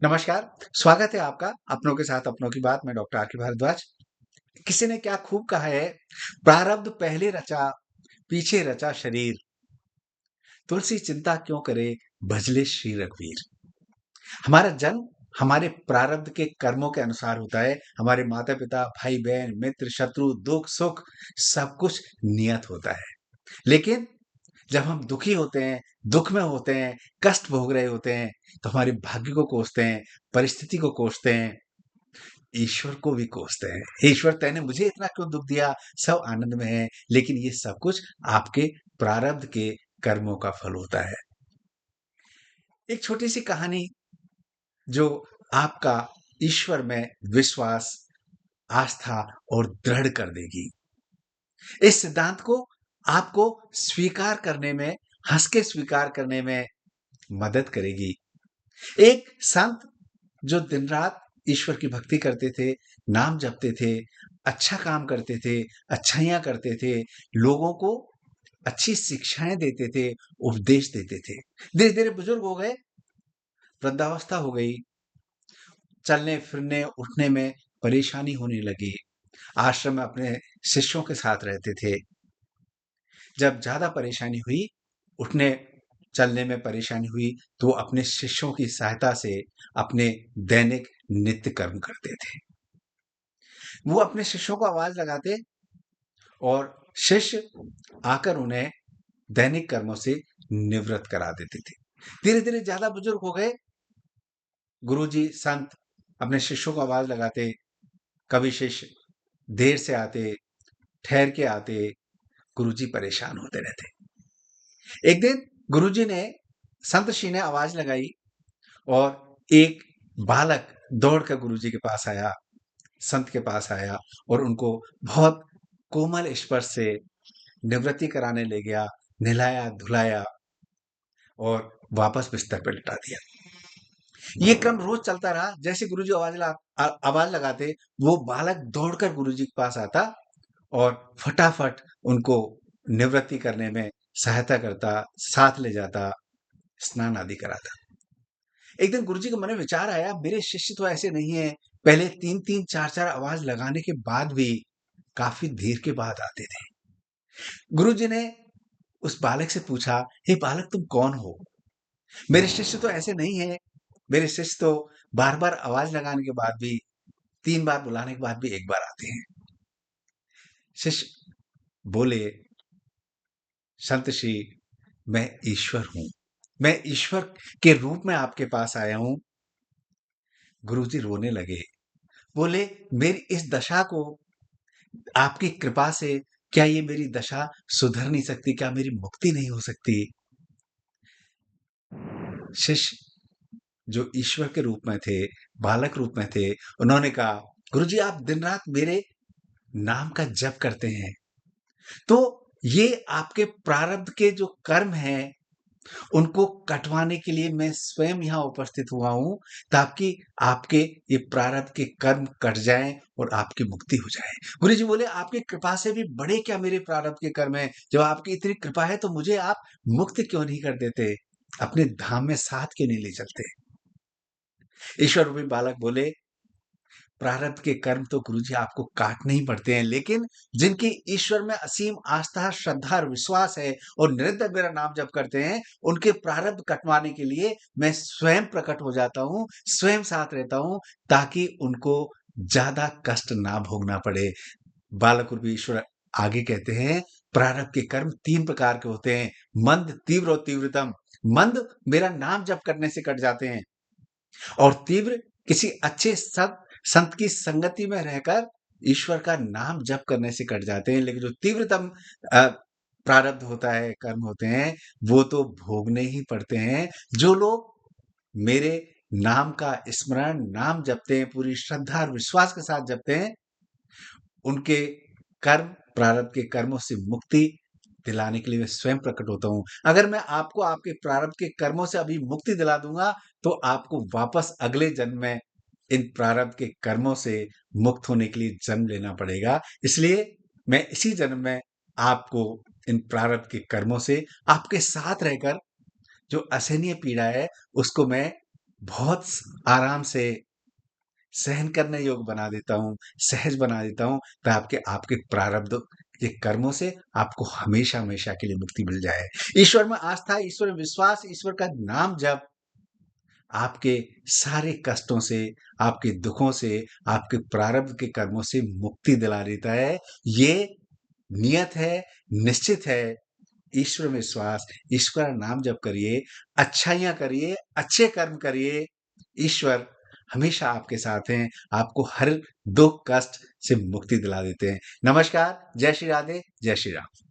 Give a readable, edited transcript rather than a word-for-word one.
नमस्कार, स्वागत है आपका अपनों के साथ अपनों की बात में डॉक्टर आर के भारद्वाज। किसी ने क्या खूब कहा है, प्रारब्ध पहले रचा, पीछे रचा शरीर, तुलसी चिंता क्यों करे, भजले श्री रघुवीर। हमारा जन्म हमारे प्रारब्ध के कर्मों के अनुसार होता है। हमारे माता-पिता, भाई-बहन, मित्र, शत्रु, दुख-सुख सब कुछ नियत होता है। लेकिन जब हम दुखी होते हैं, दुःख में होते हैं, कष्ट भोग रहे होते हैं, तो हमारे भाग्य को कोसते हैं, परिस्थिति को कोसते हैं, ईश्वर को भी कोसते हैं। हे ईश्वर, तैने मुझे इतना क्यों दुःख दिया? सब आनंद में हैं, लेकिन ये सब कुछ आपके प्रारब्ध के कर्मों का फल होता है। एक छोटी-सी कहानी जो आपका ईश्वर में विश्वास, आस्था और दृढ़ कर देगी। इस सिद्धांत को आपको स्वीकार करने में, हँस के स्वीकार करने में मदद करेगी। एक संत जो दिन-रात ईश्वर की भक्ति करते थे, नाम जपते थे, अच्छा काम करते थे, अच्छाइयाँ करते थे, लोगों को अच्छी शिक्षाएँ देते थे, उपदेश देते थे। धीरे-धीरे बुजुर्ग हो गए, वृद्धावस्था हो गई, चलने-फिरने, उठने में परेशानी होने लगी। आश्रम में अपने शिष्यों के साथ रहते थे। जब ज़्यादा परेशानी हुई, उठने-चलने में परेशानी हुई, तो अपने शिष्यों की सहायता से अपने दैनिक नित्य कर्म करते थे। वो अपने शिष्यों को आवाज़ लगाते और शिष्य आकर उन्हें दैनिक कर्मों से निवृत्त करा देते थे। धीरे-धीरे ज़्यादा बुजुर्ग हो गए, गुरुजी, संत अपने शिष्यों को आवाज़ लगाते, कभी शिष्य देर से आते, ठहर के आते, गुरुजी परेशान होते रहते। एक दिन गुरुजी ने संत श्री ने आवाज़ लगाई और एक बालक दौड़कर गुरुजी के पास आया, संत के पास आया और उनको बहुत कोमल स्पर्श से निवृत्ति कराने ले गया, नहलाया-धुलाया और वापस बिस्तर पे लिटा दिया। ये क्रम रोज़ चलता रहा। जैसे गुरुजी आवाज़ लगाते, वो बालक दौड़कर गुरुजी के पास आता और फटाफट उनको निवृत्ति करने में सहायता करता, साथ ले जाता, स्नान आदि कराता। एक दिन गुरुजी के मन में विचार आया, मेरे शिष्य तो ऐसे नहीं हैं, पहले 3-3 4-4 आवाज़ लगाने के बाद भी काफ़ी देर के बाद आते थे। गुरुजी ने उस बालक से पूछा, हे बालक, तुम कौन हो? मेरे शिष्य तो ऐसे नहीं हैं, मेरे शिष्य तो बार-बार आवाज़ लगाने के बाद भी, 3 बार बुलाने के बाद भी 1 बार आते हैं। शिष्य बोले, संत श्री, मैं ईश्वर हूँ। मैं ईश्वर के रूप में आपके पास आया हूँ। गुरुजी रोने लगे। बोले, मेरी इस दशा को आपकी कृपा से क्या ये मेरी दशा सुधर नहीं सकती? क्या मेरी मुक्ति नहीं हो सकती? शिष्य जो ईश्वर के रूप में थे, बालक रूप में थे, उन्होंने कहा, गुरुजी, आप दिन-रात मेरे नाम का जप करते हैं, तो ये आपके प्रारब्ध के जो कर्म हैं, उनको कटवाने के लिए मैं स्वयं यहाँ उपस्थित हुआ हूँ, ताकि आपके ये प्रारब्ध के कर्म कट जाएँ और आपकी मुक्ति हो जाए। गुरुजी बोले, आपकी कृपा से भी बड़े क्या मेरे प्रारब्ध के कर्म हैं? जब आपकी इतनी कृपा है, तो मुझे आप मुक्त क्यों नहीं कर देते? अपने धाम में साथ क्यों नहीं ले चलते? ईश्वर रूपी बालक बोले, प्रारब्ध के कर्म तो गुरुजी आपको काटने ही पड़ते हैं, लेकिन जिनकी ईश्वर में असीम आस्था, श्रद्धा और विश्वास है और निरंतर मेरा नाम जप करते हैं, उनके प्रारब्ध कटवाने के लिए मैं स्वयं प्रकट हो जाता हूँ, स्वयं साथ रहता हूँ, ताकि उनको ज़्यादा कष्ट ना भोगना पड़े। बालक रूपी ईश्वर आगे कहते हैं, प्रारब्ध के कर्म 3 प्रकार के होते हैं, मंद, तीव्र और तीव्रतम। मंद मेरा नाम जप करने से कट जाते हैं और तीव्र किसी अच्छे संत की संगति में रहकर ईश्वर का नाम जप करने से कट जाते हैं, लेकिन जो तीव्रतम अ, प्रारब्ध होता है, कर्म होते हैं, वो तो भोगने ही पड़ते हैं। जो लोग मेरे नाम का स्मरण, नाम जपते हैं, पूरी श्रद्धा और विश्वास के साथ जपते हैं, उनके कर्म, प्रारब्ध के कर्मों से मुक्ति दिलाने के लिए मैं स्वयं प्रकट होता हूँ। अगर मैं आपको आपके प्रारब्ध के कर्मों से अभी मुक्ति दिला दूँगा, तो आपको वापस अगले जन्म में इन प्रारब्ध के कर्मों से मुक्त होने के लिए जन्म लेना पड़ेगा। इसलिए मैं इसी जन्म में आपको इन प्रारब्ध के कर्मों से आपके साथ रहकर जो असहनीय पीड़ा है, उसको मैं बहुत आराम से सहन करने योग्य बना देता हूँ, सहज बना देता हूँ, तो आपके आपके प्रारब्ध के कर्मों से आपको हमेशा-हमेशा के लिए मुक्ति मिल जाए। ईश्वर में आस्था, ईश्वर में विश्वास, ईश्वर का नाम जप आपके सारे कष्टों से, आपके दुखों से, आपके प्रारब्ध के कर्मों से मुक्ति दिला देता है। ये नियत है, निश्चित है। ईश्वर में विश्वास, ईश्वर का नाम जप करिए, अच्छाइयाँ करिए, अच्छे कर्म करिए। ईश्वर हमेशा आपके साथ हैं, आपको हर दुःख, कष्ट से मुक्ति दिला देते हैं। नमस्कार, जय श्री राधे, जय श्री राम।